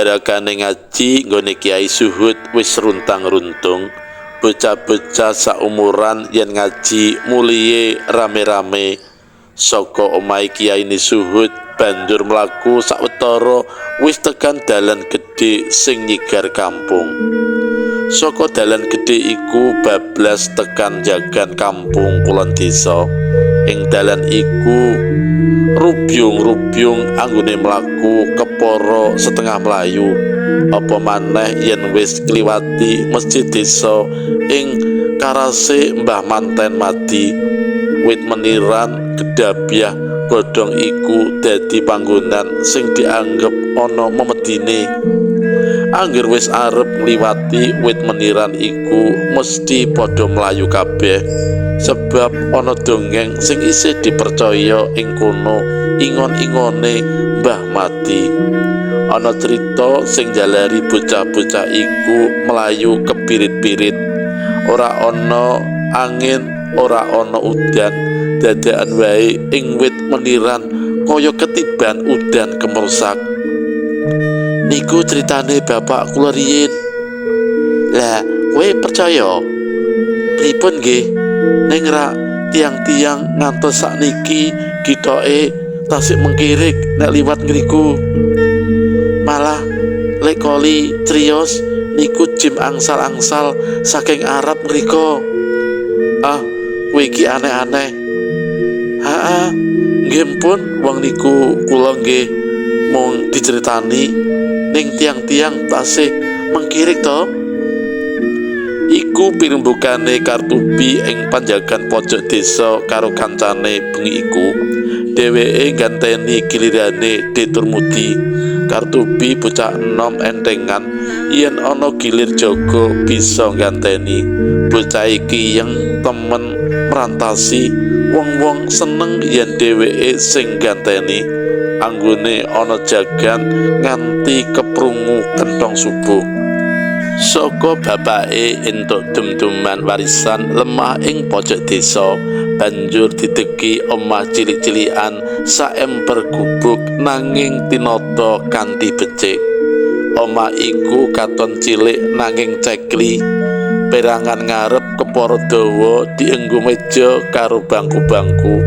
barakane ngaji nggone Kiai Suhud wis runtang-runtung. Bocah-bocah saumuran yen ngaji muliye rame-rame saka omahe Kiai Suhud banjur mlaku sawetara wis tekan dalan gedhe sing nyigar kampung. Saka dalan gedhe iku bablas tekan jagan kampung kulon desa. Ing dalan iku rubyung-rubyung anggone mlaku kepara setengah mlayu. Apa maneh yen wis kliwati masjid desa ing karase Mbah Manten Madi, wit meniran gedabyah godhong iku dadi panggonan sing dianggep ana memedine. Angger wis arep ngliwati wit meniran iku mesti padha mlayu kabeh, sebab ana dongeng sing isih dipercaya ing kono ingon-ingone Mbah Madi. Ana crita sing jalari bocah-bocah iku mlayu kepirit-pirit, ora ana angin, ora ana udan, dadakan wae ing wit meniran kaya ketiban udan kemerusak. Niku ceritane bapak kula riyin. Lah, kowe percaya? Pripun nggih? Ning ra tiang-tiang ngantos sakniki gitoke tasik mengkirik nek liwat ngriku. Malah lek koli criyos niku jim angsal-angsal saking Arab mriko. Ah, kowe iki aneh-aneh. Haa, nggih pun wong niku kula nggih mung diceritani ning tiang-tiang tasih mengkirik to. Iku pirembukane Kartubi ing panjagan pojok desa karo kancane bengi iku. Dheweke ganteni gilirane Deturmudi. Kartubi bocah enom entengan, yen ana gilir jaga bisa ganteni. Bocah iki yang temen merantasi, wong-wong seneng yen dheweke sing ganteni. Anggone ana jagan nganti keprungu kenthong subuh. Saka bapake entuk dum-duman warisan lemah ing pojok desa, banjur dideki omah cilik-cilikan saemper gubuk nanging tinata kanthi becik. Omah iku katon cilik nanging cekli. Perangan ngarep kepara dawa dienggo meja karo bangku-bangku.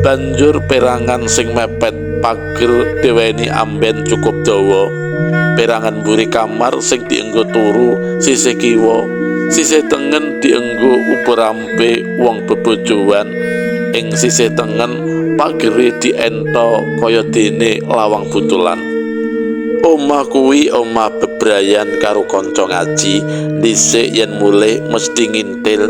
Banjur perangan sing mepet pager diweni amben cukup dawa. Perangan mburi kamar sing dienggo turu sisih kiwa, sisih tengen dienggo uberampe wong bebojoan. Ing sisih tengen pagere diento kaya dene lawang buntulan. Omah kuwi omah bebrayan karo kanca ngaji. Dhisik yen mulih mesti ngintil.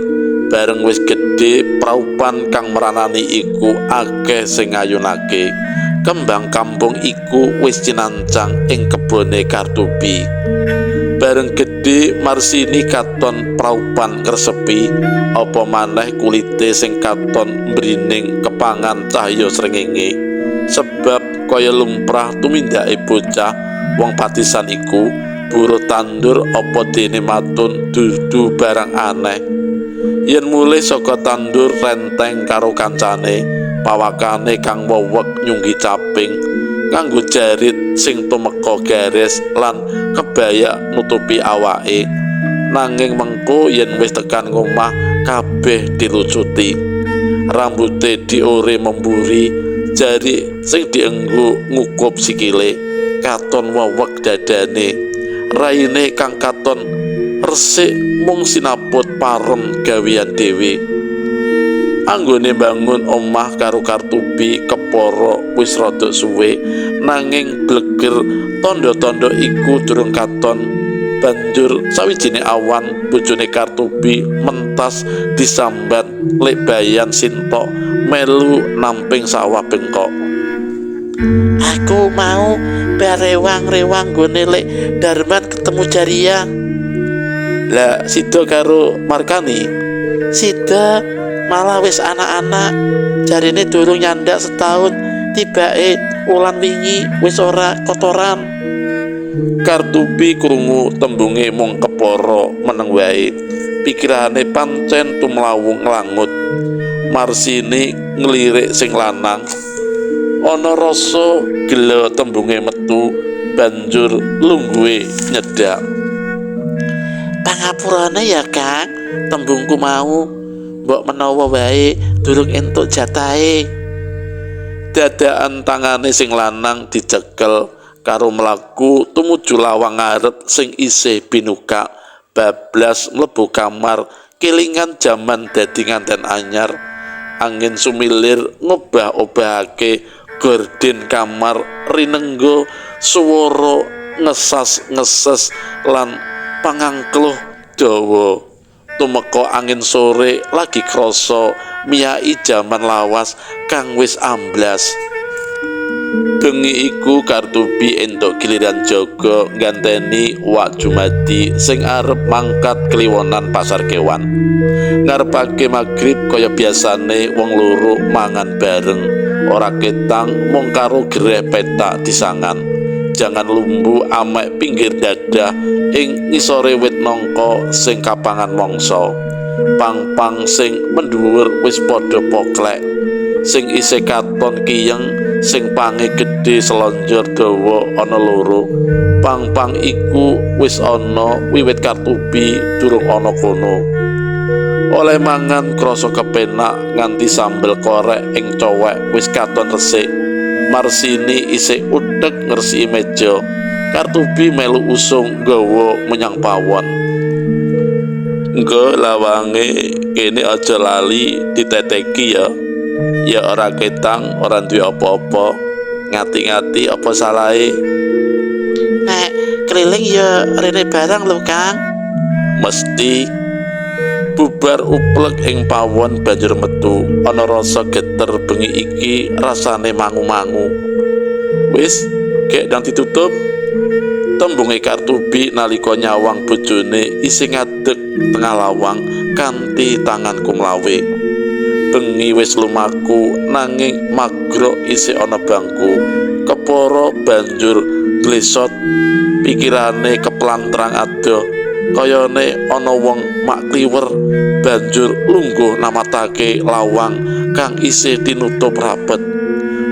Bareng wis gedhe praupan kang meranani iku akeh sing ngayunake. Kembang kampung iku wis cinancang ing kebone Kartubi. Bareng gedhe Marsini katon praupan ngresepi, apa maneh kulite sing katon mbrining kepangan cahya srengenge. Sebab kaya lumrah tumindake bocah wong patisan iku, buruh tandur apa dene matun dudu barang aneh. Yen mulih saka tandur renteng karo kancane, pawakane kang wewek nyunggi caping nganggo jarit sing tumeka garis lan kebaya nutupi awake. Nanging mengko yen wis tekan ngomah kabeh dilucuti. Rambute diore memburi, jari sing dienggo ngukup sikile, katon wewek dadane. Raine kang katon resik mung sinaput parem gawean dhewe. Anggone bangun omah karo Kartubi kepara wis rada suwe, nanging bleger tanda-tanda iku durung katon. Banjur sawijine awan bojone Kartubi mentas disambat lek bayan sintok melu namping sawah bengkok. Aku mau barewang-rewang gone lek Darman ketemu Jaria. Lah sida karo Markani? Sida malah wis anak-anak, jarine durung nyandak setahun tibake ulan wingi wis ora kotoran. Kartubi krungu tembunge mung kepara meneng wae. Pikirane pancen tumlawung nglangut. Marsini nglirik sing lanang. Ana rasa gelo tembunge metu banjur lungguhe nyedak. Pangapurane ya Kang, tembungku mau mbok menawa wae durung entuk jatahe. Dadakan tangane sing lanang dicekel karo mlaku tumuju lawang ngarep sing isih binukak bablas mlebu kamar. Kelingan jaman dadi nganten anyar, angin sumilir ngobah-obahake gorden kamar, rinengga swara ngesas-ngeses lan pangangkluh dawa. Tumeka angin sore lagi krasa miyai jaman lawas kang wis amblas. Bengi iku Kartubi entuk giliran jaga ngganteni Wak Jumadi sing arep mangkat kliwonan pasar kewan. Ngarepake magrib kaya biasane wong loro mangan bareng, ora ketang mung karo gereh petak disangan. Jangan lumbu amek pinggir dadah ing ngisore wit nangka sing kapangan mangsa. Pang-pang sing mendhuwur wis padha poklek, sing isih katon kiyeng, sing pange gedhe selonjor dawa ana loro. Pang-pang iku wis ana wiwit Kartubi durung ana kono. Oleh mangan krasa kepenak nganti sambel korek ing cowek wis katon resik. Marsini isih udhek ngresiki meja. Kartubi melu usung nggawa menyang pawon. Engko lawange kene aja lali diteteki ya. Ya ora ketang, ora duwe apa-apa. Ngati-ngati apa salahe? Nek keliling ya rene barang lho Kang. Mesti. Bubar uplek ing pawon banjur metu. Ana rasa geter bengi iki rasane mangu-mangu. Wis, gek ndang ditutup. Tembunge Kartubi nalika nyawang bojone isih ngadeg tengah lawang kanthi tangan kumlawe. Bengi wis lumaku nanging magrok isih ana bangku. Kepara banjur glesot, pikirane keplantrang adoh. Kayane ana wong mak kliwer banjur lungguh namatake lawang kang isih tinutup rapet.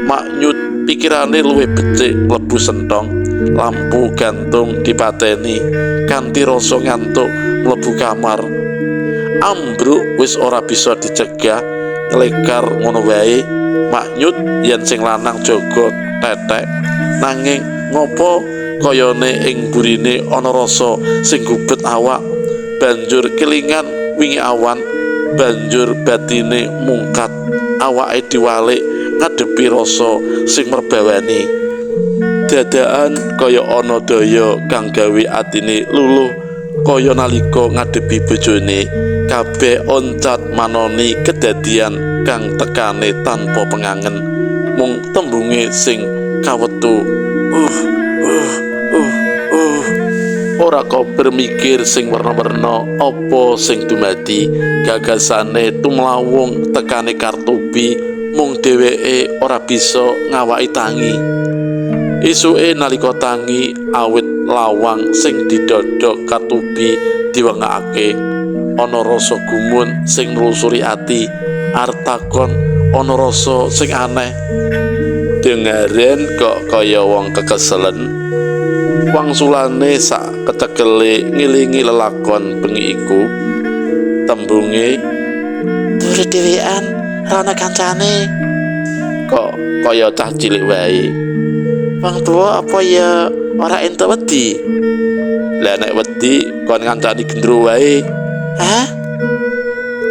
Mak Nyut pikirane luwih becik mlebu sentong. Lampu gantung dipateni kanthi rasa ngantuk mlebu kamar. Ambruk wis ora bisa dicegah, nglekar ngono wae. Mak Nyut yen sing lanang jaga tetek, nanging ngopo kayane ing burine ana rasa sing gubet awak. Banjur kelingan wingi awan, banjur batine mungkat, awake diwalik ngadepi rasa sing merbawani. Dadakan kaya ana daya kang gawe atine luluh, kaya nalika ngadepi bojone. Kabeh oncat manoni kedadian kang tekane tanpa pengangen, mung tembunge sing kawetu. Ora kok bermikir sing werna-werna apa sing dumadi. Gagasane tumlawung tekane Kartubi, mung dheweke ora bisa ngawaki tangi. Esuke nalika tangi awit lawang sing didodhok Kartubi diwengake, ana rasa gumun sing nlusuri ati. Arep takon ana rasa sing aneh. Dengaren kok kaya wong kekeselen. Wangsulane sak kecekele ngilingi lelakon bengi iku. Tembunge, Turu dhewean ana kancane. kok kaya cah cilik wae. Wong tuwa apa ya ora entuk wedi? Lah nek wedi kon ngancani gendro wae. Hah?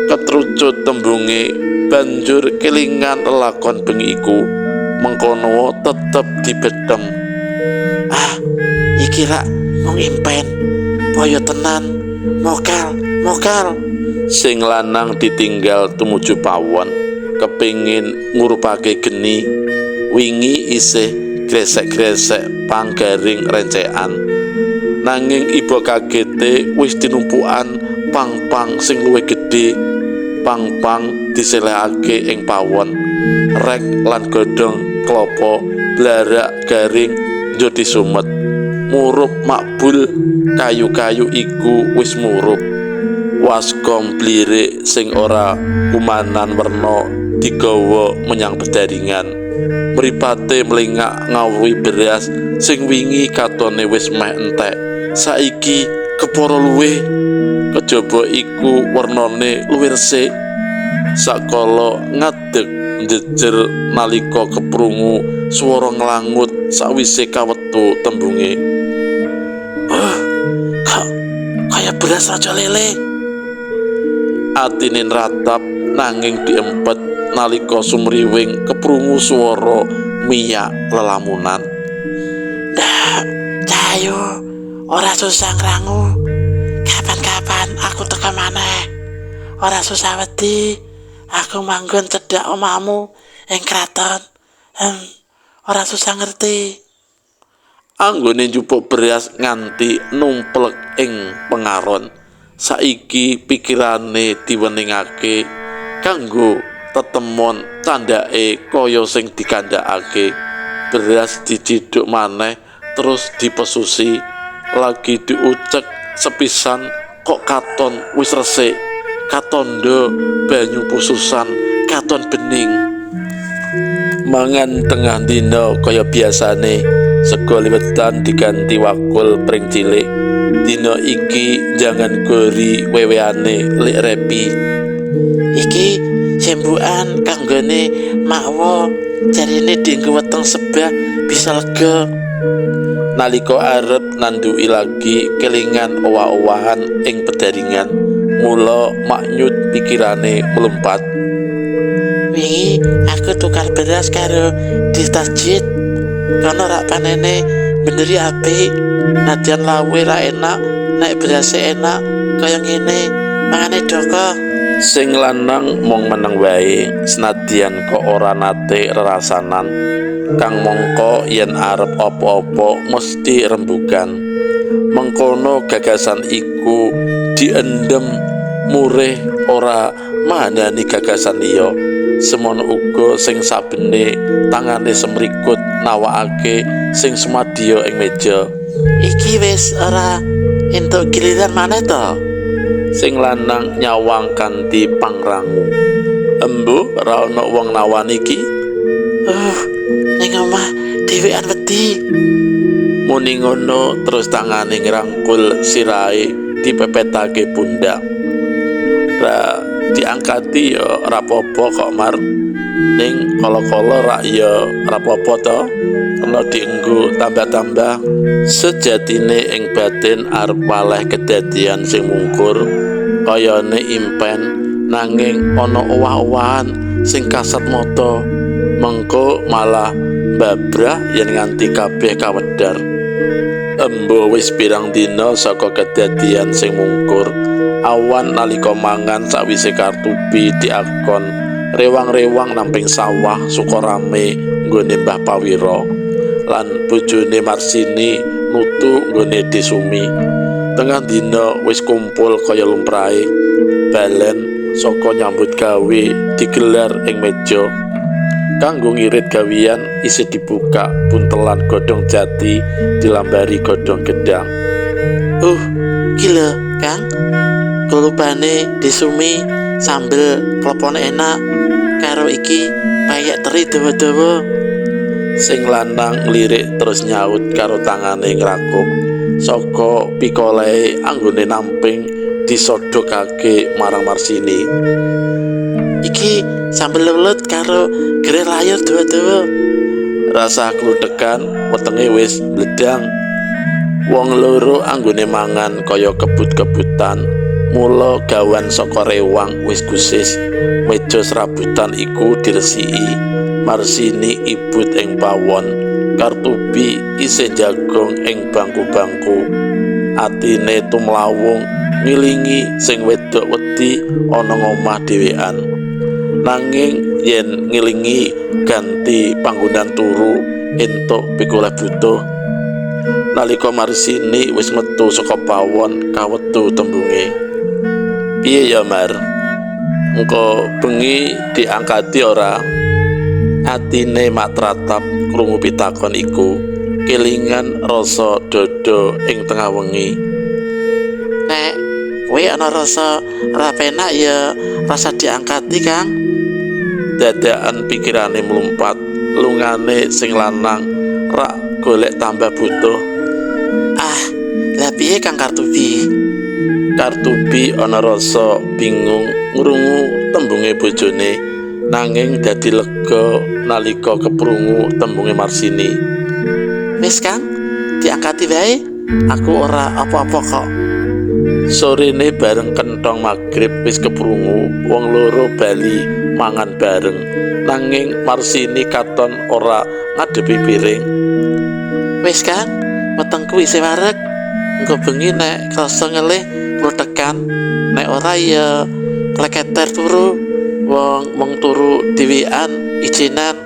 Ketrucut tembunge banjur kelingan lelakon bengi iku. Mengkono tetep dibedhem. Iki rak mung impen. Boyo tenan. Mokal. Sing lanang ditinggal tumuju pawon, kepingin ngurupake geni. Wingi isih gresek-gresek panggaring rencekan, nanging iba kagete wis tinumpukan pang-pang sing luwih gedhe. Pang-pang diselehake ing pawon, rek lan godhong klapa blarak garing njur disumet. Murup makbul, kayu-kayu iku wis murup. waskom blirik sing ora kumanan werna digawa menyang bedaringan. Mripate mlingak ngawuhi beras sing wingi katone wis meh entek, saiki kepara luwih. Kejaba iku wernane luwih resik. Sakala ngadeg njejer nalika keprungu swara nglangut sawise kawetu tembunge. Kaya beras raja lele. Atine ratap nanging diempet nalika sumriwing keprungu swara miyak lelamunan. Ndak, Cahayu, ora susah ngrangu. Kapan-kapan aku teka maneh. Ora susah wedi. Aku manggon cedhak omahmu ing kraton. Ora susah ngerti. Anggone njupuk beras nganti numplek ing pengaron, saiki pikirane diweningake kanggo tetemon candhake kaya sing dikandhakake. Beras dicidhuk maneh terus dipesusi, lagi diucek sepisan kok katon wis resik, katondo banyu pususan, katon bening. Mangan tengah dina kaya biasane, sego liwetan diganti wakul pring cilik. Dina iki jangan gori weweane lik repi. Iki sembukan kanggone makwa, jarine dienggo weteng sebah bisa lega. Nalika arep nanduki lagi kelingan owah-owahan ing pedaringan, mula maknyut pikirane melumpat. Wingi aku tukar beras karo di tasjid. Kono rak panene beneri apik. Nadyan lawe ra enak, nek berase enak kaya ngene. Mangane doko. Sing lanang mung meneng wae, senadyan kok ora nate rerasanan. Kang mongko yen arep apa-apa mesti rembugan. Mengkono gagasan iku diendem murih ora mandani gagasan liya. Semono uga sing sabene tangane semrikut nawakake sing sumadya ing meja. Iki wis ora entuk giliran maneh to? Sing lanang nyawang kanthi pangrangu. Embuh ora ana wong nawani iki. Ning omah dhewean wedi. Muni ngono terus tangane ngrangkul sirahe dipepetake pundak. Ra diangkati ya rapopo kok Mar, ning kala-kala rak ya rapopo to, kena dienggo tambah-tambah. Sejatine ing batin arep waleh kedadian sing mungkur kayane impen, nanging ana owah-owahan sing kasat mata, mengko malah babrah yen nganti kabeh kawedar. Embo wis pirang dina saka kedadian sing mungkur. Awan nalika mangan sawise kartubi diakon rewang-rewang namping sawah Sukorame nggone Mbah Pawira lan bojone Marsini nutu nggone Desumi. Tengah dina wis kumpul kaya lumrahe, balen saka nyambut gawe digelar ing meja. Kanggo ngirit gawian isih dibuka buntelan godhong jati dilambari godhong gedang. Gila, Kang. Kelupane Desumi sambel klepone enak karo iki payak teri dawa-dawa. Sing lanang lirik terus nyaut karo tangane ngrakuk saka pikolehe anggone namping disodhokake marang Marsini. Iki sambel lelut karo gereh layar dawa-dawa. Rasa kluthekan wetenge wis bledang. Wong loro anggone mangan kaya kebut-kebutan. Mula gawan saka rewang wis gusis. Meja serabutan iku diresiki. Marsini ibut ing pawon, kartubi isih jagong ing bangku-bangku. Atine tumlawung ngilingi sing wedok wedi ana ngomah dhewean. Nanging yen ngilingi ganti panggonan turu entuk pikoleh butuh. Nalika Marsini wis metu saka pawon kawetu tembunge. Piye ya Mar? Engko bengi diangkati ora? Atine matratap krungu pitakon iku, kelingan rasa dodo ing tengah wengi. Nek Kowe ana rasa ra penak ya rasa diangkati, Kang. Dadakan pikirane mlumpat, lungane sing lanang rak golek tambah butuh. Ah, lah piye Kang Kartubi? Kartubi ana rasa bingung ngrungu tembunge bojone, nanging dadi lega nalika keprungu tembunge Marsini. Wis Kang, diangkati wae. Aku ora apa-apa kok. Sorene bareng kenthong magrib wis keprungu wong loro bali mangan bareng, nanging Marsini katon ora ngadepi piring. Wis Kang, wetengku isih wareg. Engko bengi nek krasa ngelih kulo tekan. Nek ora ya kleketer turu. Wong turu dhewean ijinan.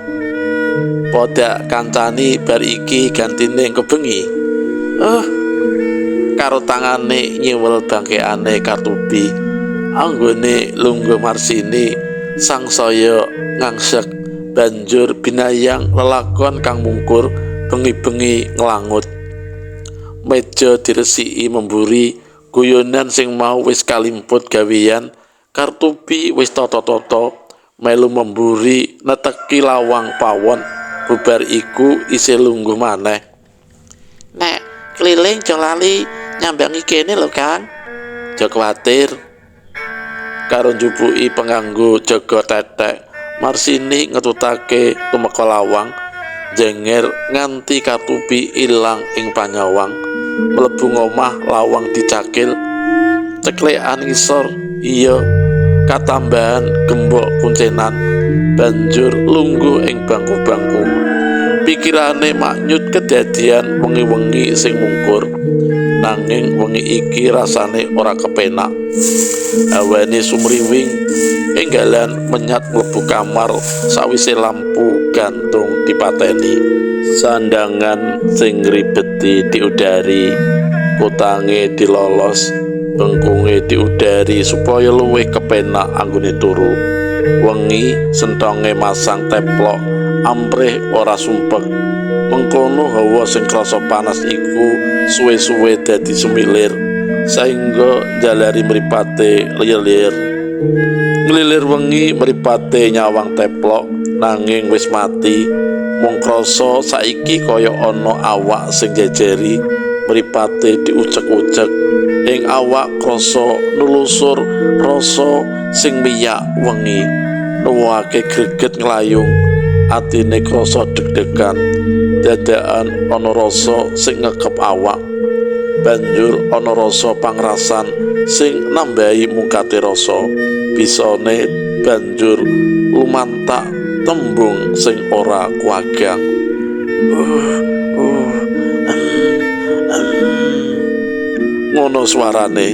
Podak kancani bar iki gantine engko bengi. Karo tangane nyiwel bangkeane Kartubi, anggone lungguh Marsini sangsaya ngangsek banjur binayang lelakon kang mungkur bengi-bengi nglangut. Meja diresiki memburi, guyonan sing mau wis kalimput gawean. Kartubi wis tata-tata melu memburi neteki lawang pawon. Bubar iku isih lungguh maneh. Nek keliling aja lali nyambangi kene lho Kang. Aja kuwatir. Karo njupuki penganggo jaga tetek, Marsini ngetutake tumeka lawang, jenger nganti Kartubi ilang ing panyawang. Mlebu ngomah lawang dicakil, ceklekan ngisor, iya katambahan gembok kuncenan, banjur lungguh ing bangku-bangku. Pikirane maknyut kedadian wengi-wengi sing mungkur, nanging wengi iki rasane ora kepenak. Awane sumriwing enggalan menyat mlebu kamar sawise lampu gantung dipateni. Sandangan sing ribeti diudari, kutange dilolos, bengkunge diudari supaya luwih kepenak anggone turu. Wengi sentonge masang teplok, amprih ora sumpek. Mengkono hawa sing krasa panas iku suwe-suwe dadi sumilir, saengga njalari mripate lilir. Nglilir wengi mripate nyawang teplok, nanging wis mati. Mung krasa saiki kaya ana awak sing jejeri, mripate diucek-ucek. Ing awak krasa nulusur rasa sing miyak wengi, nuwuhake greget nglayung. Atine krasa deg-degan, dadakan ana rasa sing ngekep awak. Banjur ana rasa pangrasan sing nambahi mungkate rasa. Bisane banjur lumantak tembung sing ora kuwagang. Ngono suarane,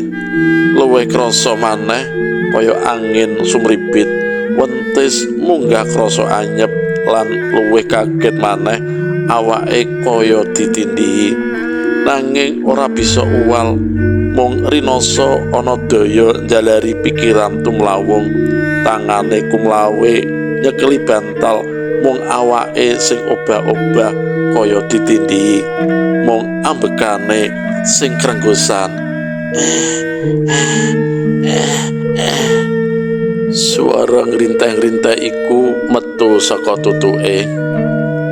luwih krasa maneh kaya angin sumribit, wentis munggah krasa anyep lan luwih kaget maneh awake kaya ditindhihi. Nanging ora bisa uwal, mung rinasa ana daya njalari pikiran tumlawung. Tangane kumlawe nyekeli bantal, mung awake sing obah-obah kaya ditindhihi, mung ambekane sing krenggosan. Suara ngrinteh-ngrinteh iku metu saka tutuke.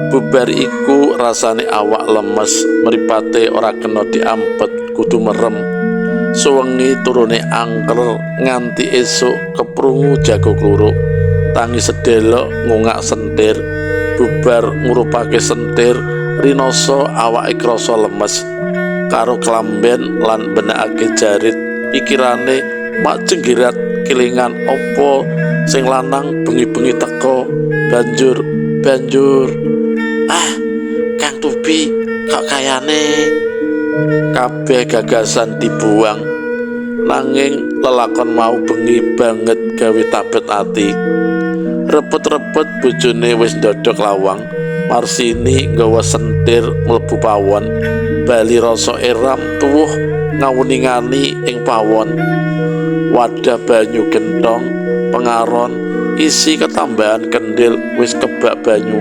Bubar iku rasane awak lemes, mripate ora kena diampet, kudu merem. Suwengi turune angker nganti esuk keprungu jago kluruk. Tangi sedelok ngungak sentir. Bubar ngurupake sentir, rinoso awake krasa lemes. Karo klamben lan benakake jarit, pikirane mak jenggirat kelingan opo sing lanang bengi-bengi teko. Banjur Kang Tubi kok kayane kabeh gagasan dibuang, nanging lelakon mau bengi banget gawe tabet ati. Repet-repet bojone wis ndodhok lawang. Marsini nggawa sentir mlebu pawon, bali rasa eram tuwuh ngawuningani ing pawon. Wadah banyu gentong pengaron isi ketambahan kendil wis kebak banyu.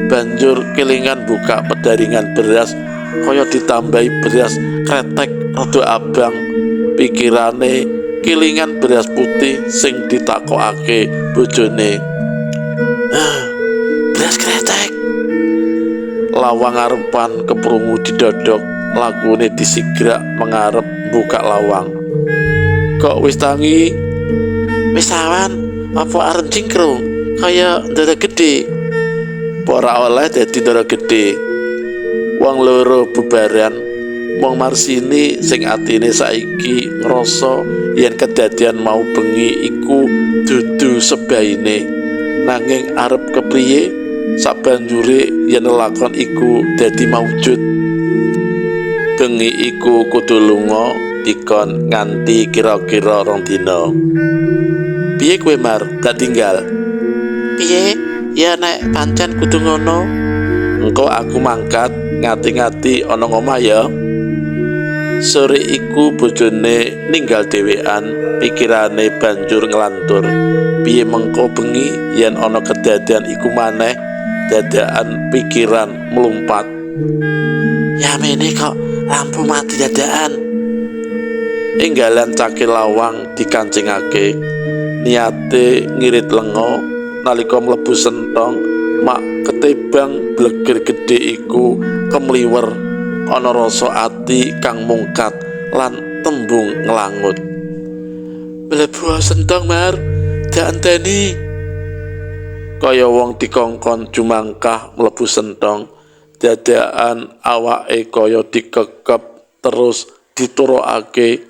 Banjur kelingan buka pedaringan beras kaya ditambahi beras kretek rada abang. Pikirane kelingan beras putih sing ditakokake bojone. Beras kretek. Lawang ngarepan keprungu didodok, lakune disigrak mengarep buka lawang. Kok wis tangi? Wis awan, apa arep jingkrung kaya ndara gede. Ora oleh dadi ndara gedhe. Wong loro bubaran, wong Marsini sing atine saiki ngrasa yen kedadian mau bengi iku dudu sebaine, nanging arep kepriye sabanjure yen lakon iku dadi maujud. Bengi iku kudu lunga dikon nganti kira-kira 2 dina. Piye kowe Mar, gak tinggal? Piye? Ya nek pancen kudu ngono. Engko aku mangkat ngati-ngati ana ngomah ya. Sore iku bojone ninggal dhewean, pikirane banjur nglantur. Piye mengko bengi yen ana kedadian iku maneh, dadakan pikiran mlumpat. Ya mene kok lampu mati dadakan. Enggalan cakil lawang dikancingake, niate ngirit lenga nalika mlebu sentong. Mak ketebang bleger gedhe iku kemliwer, ana rasa ati kang mungkat lan tembung nglangut. Mlebu sentong Mar, dak enteni. Kaya wong dikongkon jumangkah mlebu sentong, dadakan awake kaya dikekep terus diturukake,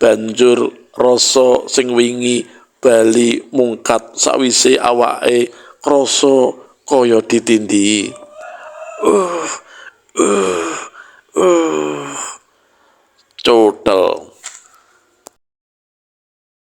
banjur rasa sing wingi bali mungkat sawise awake krasa kaya ditindhi.